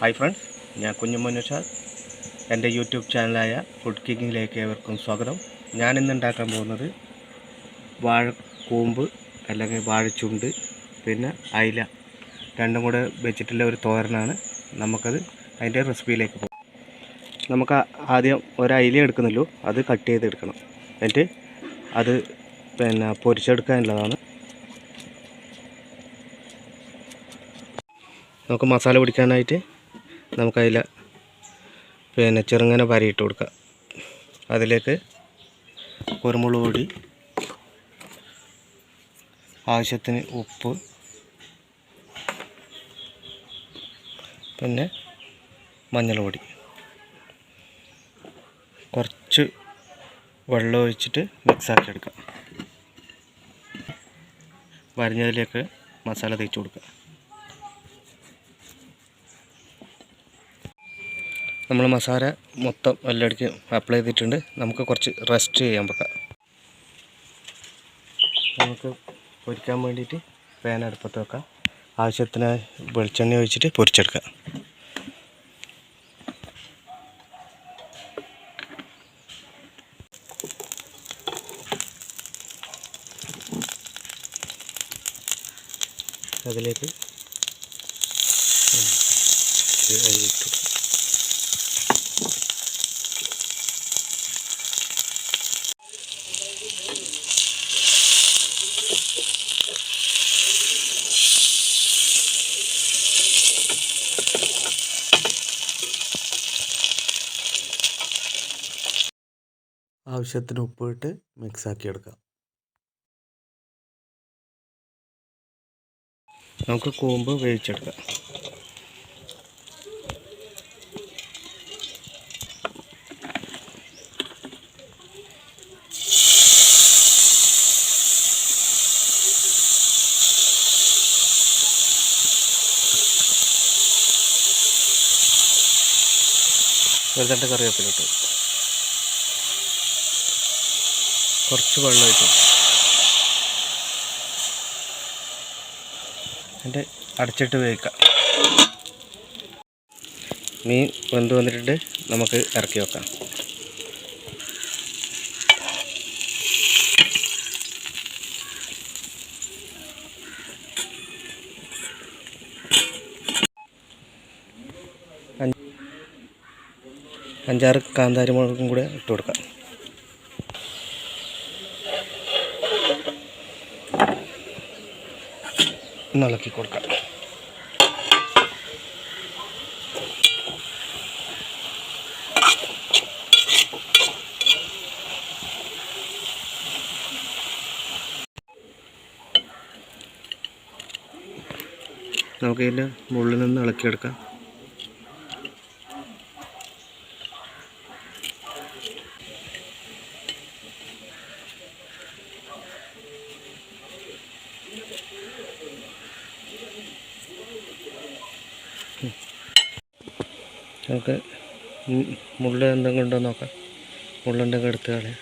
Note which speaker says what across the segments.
Speaker 1: Hi friends, ഞാൻ കുഞ്ഞുമോൻ നിഷാദ്. എൻ്റെ YouTube ചാനലായ food കുക്കിങ്ങിലേക്ക് ഏവർക്കും സ്വാഗതം. ഞാനിന്ന് ഉണ്ടാക്കാൻ പോകുന്നത് വാഴക്കൂമ്പ് അല്ലെങ്കിൽ വാഴച്ചുണ്ട് പിന്നെ അയില രണ്ടും കൂടെ വെച്ചിട്ടുള്ള ഒരു തോരനാണ്. നമുക്കത് അതിൻ്റെ റെസിപ്പിയിലേക്ക് പോകാം. നമുക്ക് ആദ്യം ഒരു അയില എടുക്കുന്നുള്ളൂ, അത് കട്ട് ചെയ്തെടുക്കണം. എന്നിട്ട് അത് പൊരിച്ചെടുക്കാനുള്ളതാണ്. നമുക്ക് മസാല പിടിക്കാനായിട്ട് നമുക്കതിൽ ചെറുങ്ങനെ വരയിട്ട് കൊടുക്കാം. അതിലേക്ക് കുരുമുളക് പൊടി, ആവശ്യത്തിന് ഉപ്പ്, പിന്നെ മഞ്ഞൾപ്പൊടി, കുറച്ച് വെള്ളം ഒഴിച്ചിട്ട് മിക്സാക്കി എടുക്കാം. വരഞ്ഞതിലേക്ക് മസാല തേച്ച് കൊടുക്കുക. നമ്മൾ മസാല മൊത്തം എല്ലായിടത്തും അപ്ലൈ ചെയ്തിട്ടുണ്ട്. നമുക്ക് കുറച്ച് റെസ്റ്റ് ചെയ്യാൻ വെക്കാം. നമുക്ക് പൊരിക്കാൻ വേണ്ടിയിട്ട് പാൻ അടുപ്പത്ത് വെക്കാം. ആവശ്യത്തിന് വെളിച്ചെണ്ണ ഒഴിച്ചിട്ട് പൊരിച്ചെടുക്കാം. അതിലേക്ക് ആവശ്യത്തിന് ഉപ്പിട്ട് മിക്സാക്കി എടുക്കാം. നമുക്ക് കൂമ്പ് വേവിച്ചെടുക്കാം. വെറുതെ കറിവേപ്പിലിട്ട് കുറച്ച് വെള്ളം ഒഴിച്ചു എന്നിട്ട് അടച്ചിട്ട് വേവിക്കാം. മീൻ വെന്ത് വന്നിട്ടുണ്ട്, നമുക്ക് ഇറക്കി വെക്കാം. അഞ്ചാറ് കാന്താരി മുളകും കൂടെ ഇട്ട് കൊടുക്കാം. ഇളക്കി കൊടുക്കാം. നമുക്ക് ഇതിൻ്റെ മുകളിൽ നിന്ന് ഇളക്കിയെടുക്കാം. നമുക്ക് മുള്ള എന്തെങ്കിലും ഉണ്ടോ നോക്കാം. മുള്ളുണ്ടെങ്കിൽ എടുത്ത് കളയാം.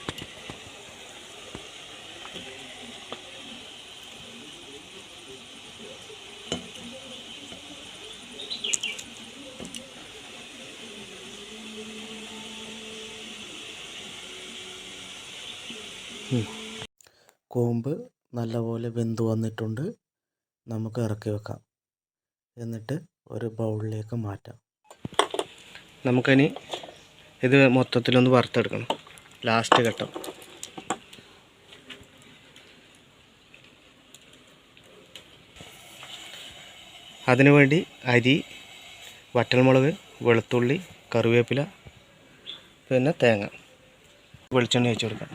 Speaker 1: കൂമ്പ് നല്ലപോലെ വെന്ത് വന്നിട്ടുണ്ട്. നമുക്ക് ഇറക്കി വെക്കാം. എന്നിട്ട് ഒരു ബൗളിലേക്ക് മാറ്റാം. നമുക്കിനി ഇത് മൊത്തത്തിലൊന്ന് വറുത്തെടുക്കണം. ലാസ്റ്റ് ഘട്ടം. അതിനുവേണ്ടി അരി, വറ്റൽമുളക്, വെളുത്തുള്ളി, കറിവേപ്പില, പിന്നെ തേങ്ങ, വെളിച്ചെണ്ണ ഒഴിച്ച് കൊടുക്കാം.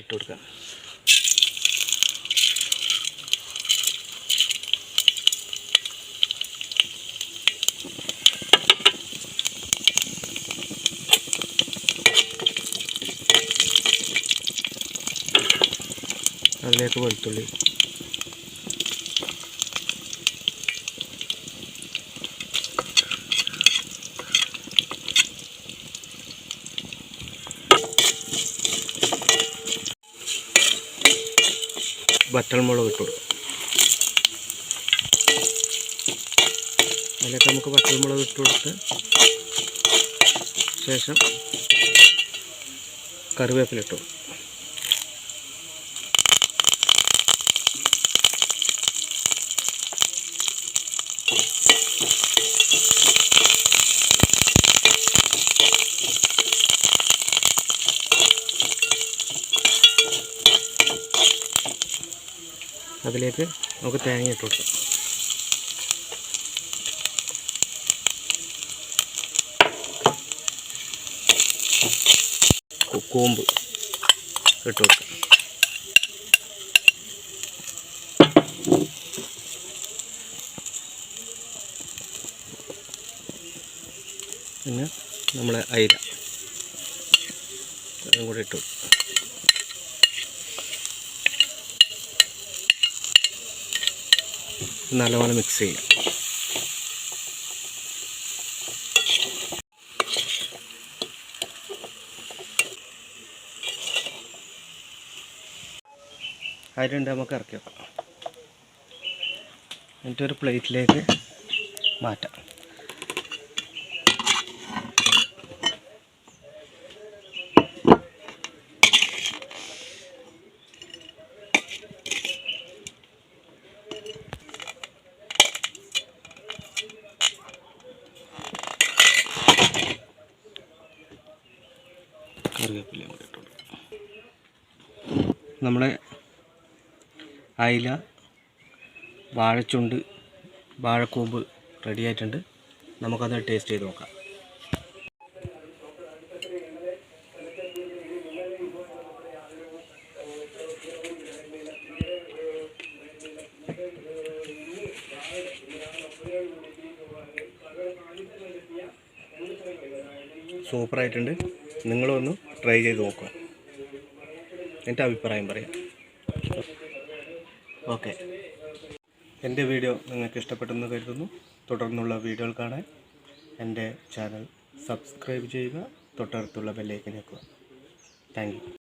Speaker 1: ഇട്ട് കൊടുക്കാം. അതിലേക്ക് വെളുത്തുള്ളി, വറ്റൽമുളക് ഇട്ട് കൊടുക്കും. അതിലേക്ക് നമുക്ക് വറ്റൽമുളക് ഇട്ട് കൊടുത്ത് ശേഷം കറിവേപ്പില ഇട്ടു. അതിലേക്ക് നമുക്ക് തേങ്ങ ഇട്ട് കൊടുക്കാം. കൂമ്പ് ഇട്ട് കൊടുക്കാം. പിന്നെ നമ്മളെ അയില അതും കൂടി ഇട്ടു. നല്ലപോലെ മിക്സ് ചെയ്യാം. അതിലുണ്ട് നമുക്ക് ഇറക്കി വെക്കാം. എന്നിട്ടൊരു പ്ലേറ്റിലേക്ക് മാറ്റാം. കറിവേപ്പില കൂടി ഇട്ടു. നമ്മുടെ അയില, വാഴച്ചുണ്ട്, വാഴക്കൂമ്പ് റെഡി ആയിട്ടുണ്ട്. നമുക്കത് ടേസ്റ്റ് ചെയ്ത് നോക്കാം. സൂപ്പറായിട്ടുണ്ട്. നിങ്ങളൊന്ന് ട്രൈ ചെയ്ത് നോക്കുക, എൻ്റെ അഭിപ്രായം പറയാം. ഓക്കെ, എൻ്റെ വീഡിയോ നിങ്ങൾക്ക് ഇഷ്ടപ്പെട്ടെന്ന് കരുതുന്നു. തുടർന്നുള്ള വീഡിയോകൾ കാണാൻ എൻ്റെ ചാനൽ സബ്സ്ക്രൈബ് ചെയ്യുക, തൊട്ടടുത്തുള്ള ബെല്ലൈക്കൻ ഞെക്കുക. Thank you.